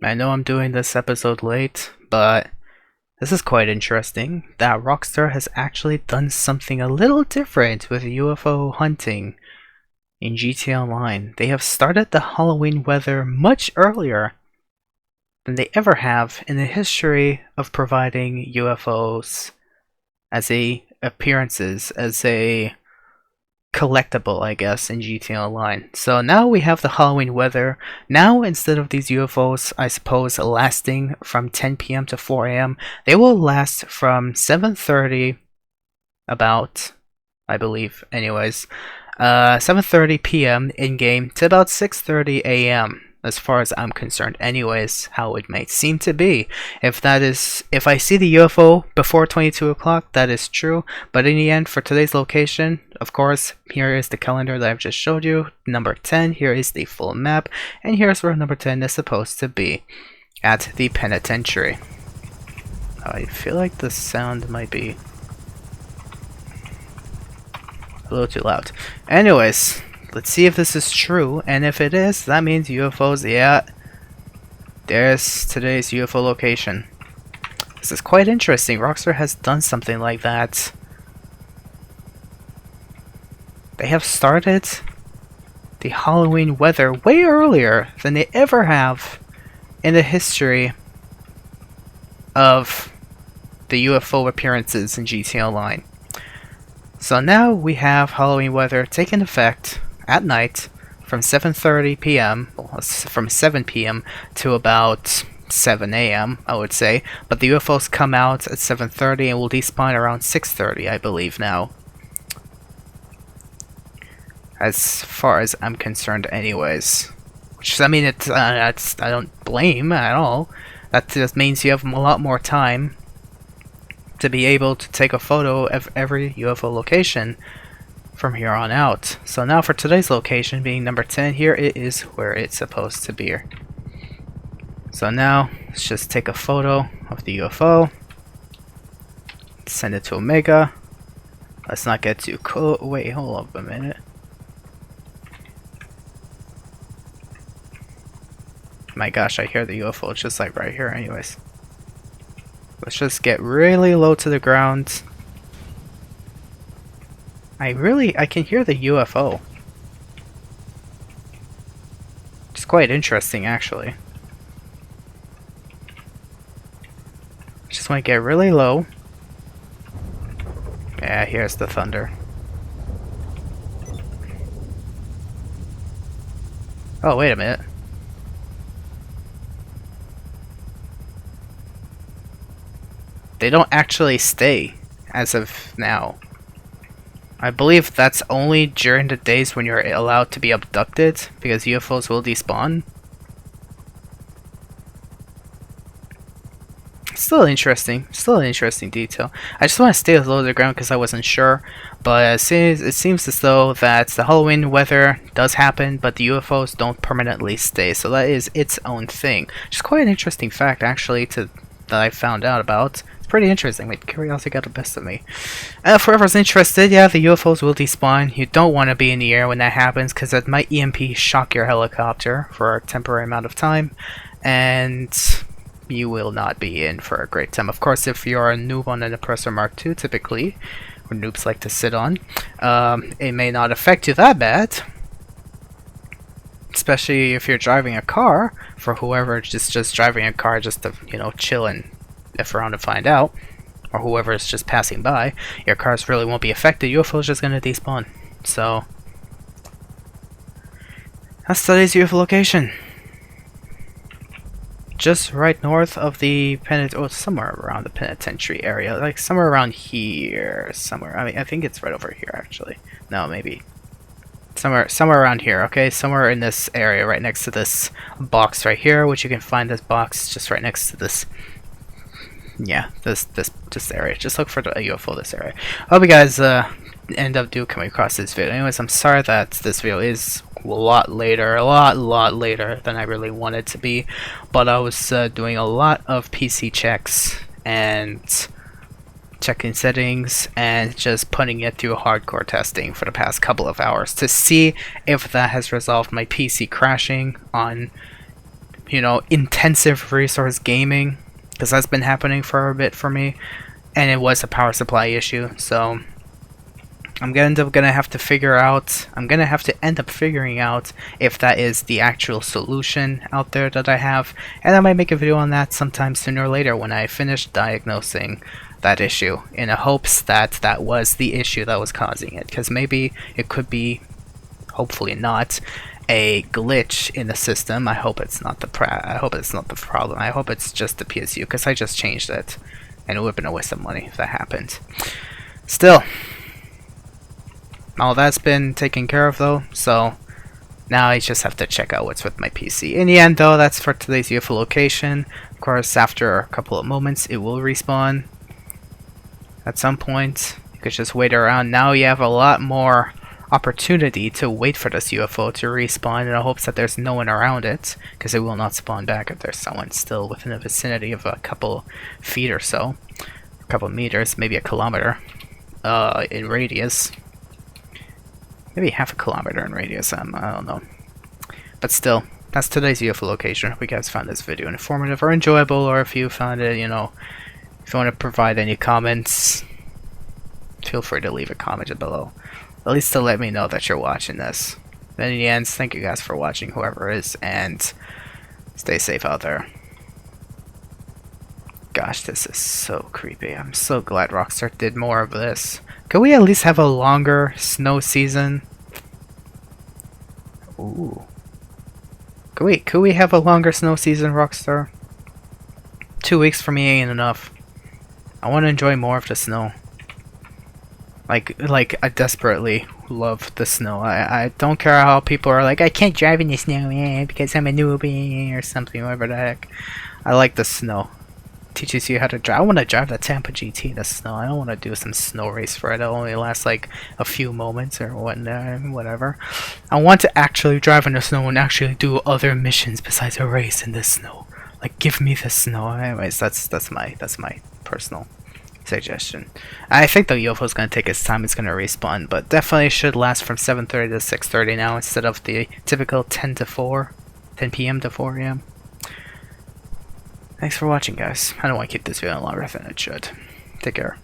I know I'm doing this episode late, but this is quite interesting that Rockstar has actually done something a little different with UFO hunting in GTA Online. They have started the Halloween weather much earlier than they ever have in the history of providing UFOs as a collectible, I guess, in GTA Online. So now we have the Halloween weather. Now, instead of these UFOs, I suppose, lasting from 10 p.m. to 4 a.m., they will last from 7:30 about, I believe, anyways, 7:30 p.m. in-game to about 6:30 a.m. as far as I'm concerned, anyways, how it may seem to be. If I see the UFO before 22 o'clock, that is true, but in the end, for today's location, of course, here is the calendar that I've just showed you, number 10, here is the full map, and here's where number 10 is supposed to be, at the penitentiary. I feel like the sound might be a little too loud. Anyways, let's see if this is true, and if it is, that means UFOs. Yeah, there's today's UFO location. This is quite interesting. Rockstar has done something like that. They have started the Halloween weather way earlier than they ever have in the history of the UFO appearances in GTA Online. So now we have Halloween weather taking effect at night from 7:30 p.m. from 7 p.m. to about 7 a.m. I would say, but the UFOs come out at 7:30 and will despawn around 6:30, I believe now. As far as I'm concerned, anyways. Which I mean, I don't blame at all. That just means you have a lot more time to be able to take a photo of every UFO location from here on out. So now for today's location, being number 10, here it is where it's supposed to be. So now let's just take a photo of the UFO, send it to Omega. Let's not get too cool. Wait, hold up a minute. My gosh, I hear the UFO. It's just like right here anyways. Let's just get really low to the ground. I can hear the UFO. It's quite interesting, actually. Just want to get really low. Yeah, here's the thunder. Oh, wait a minute. They don't actually stay as of now. I believe that's only during the days when you're allowed to be abducted, because UFOs will despawn. Still an interesting detail. I just want to stay as low to the ground because I wasn't sure, but it seems as though that the Halloween weather does happen, but the UFOs don't permanently stay, so that is its own thing. Which is quite an interesting fact, actually, that I found out about. Pretty interesting. Like, curiosity got the best of me. For whoever's interested, yeah, the UFOs will despawn. You don't want to be in the air when that happens because it might EMP shock your helicopter for a temporary amount of time, and you will not be in for a great time. Of course, if you're a noob on an Oppressor Mark II, typically, or noobs like to sit on, it may not affect you that bad. Especially if you're driving a car, for whoever just driving a car just to, you know, chill and F around to find out, or whoever is just passing by, your cars really won't be affected. UFO is just going to despawn. So that's today's UFO location. Just right north of the somewhere around the penitentiary area, like somewhere around here, somewhere. I mean, I think it's right over here actually. No, maybe somewhere around here. Okay, somewhere in this area, right next to this box right here, which you can find this box just right next to this. Yeah, this area. Just look for the UFO this area. I hope you guys end up coming across this video. Anyways, I'm sorry that this video is a lot later than I really wanted to be, but I was doing a lot of PC checks and checking settings and just putting it through hardcore testing for the past couple of hours to see if that has resolved my PC crashing on you know, intensive resource gaming, because that's been happening for a bit for me, and it was a power supply issue. So I'm gonna end up have to figure out. I'm gonna have to end up figuring out if that is the actual solution out there that I have, and I might make a video on that sometime sooner or later when I finish diagnosing that issue, in the hopes that that was the issue that was causing it. Because maybe it could be, hopefully not, a glitch in the system. I hope it's not the problem. I hope it's just the PSU, because I just changed it, and it would have been a waste of money if that happened. Still, all that's been taken care of though, so now I just have to check out what's with my PC. In the end though, that's for today's UFO location. Of course, after a couple of moments, it will respawn at some point. You could just wait around. Now you have a lot more opportunity to wait for this UFO to respawn in the hopes that there's no one around it, because it will not spawn back if there's someone still within the vicinity of a couple feet or so, a couple meters, maybe a kilometer in radius. Maybe half a kilometer in radius, I don't know. But still, that's today's UFO location. Hope you guys found this video informative or enjoyable, or if you found it, you know, if you want to provide any comments, feel free to leave a comment below. At least to let me know that you're watching this. But in the end, thank you guys for watching, whoever is, and stay safe out there. Gosh, this is so creepy. I'm so glad Rockstar did more of this. Could we at least have a longer snow season? Ooh. Could we have a longer snow season, Rockstar? 2 weeks for me ain't enough. I want to enjoy more of the snow. Like I desperately love the snow. I don't care how people are like, I can't drive in the snow, because I'm a newbie or something, whatever the heck. I like the snow. Teaches you how to drive. I want to drive the Tampa GT in the snow. I don't want to do some snow race for it. It'll only last like a few moments or whatever. I want to actually drive in the snow and actually do other missions besides a race in the snow. Like, give me the snow. Anyways, that's my personal suggestion. I think the UFO is going to take its time. It's going to respawn, but definitely should last from 7:30 to 6:30 now instead of the typical 10 p.m. to 4 a.m. Thanks for watching, guys. I don't want to keep this video longer than it should. Take care.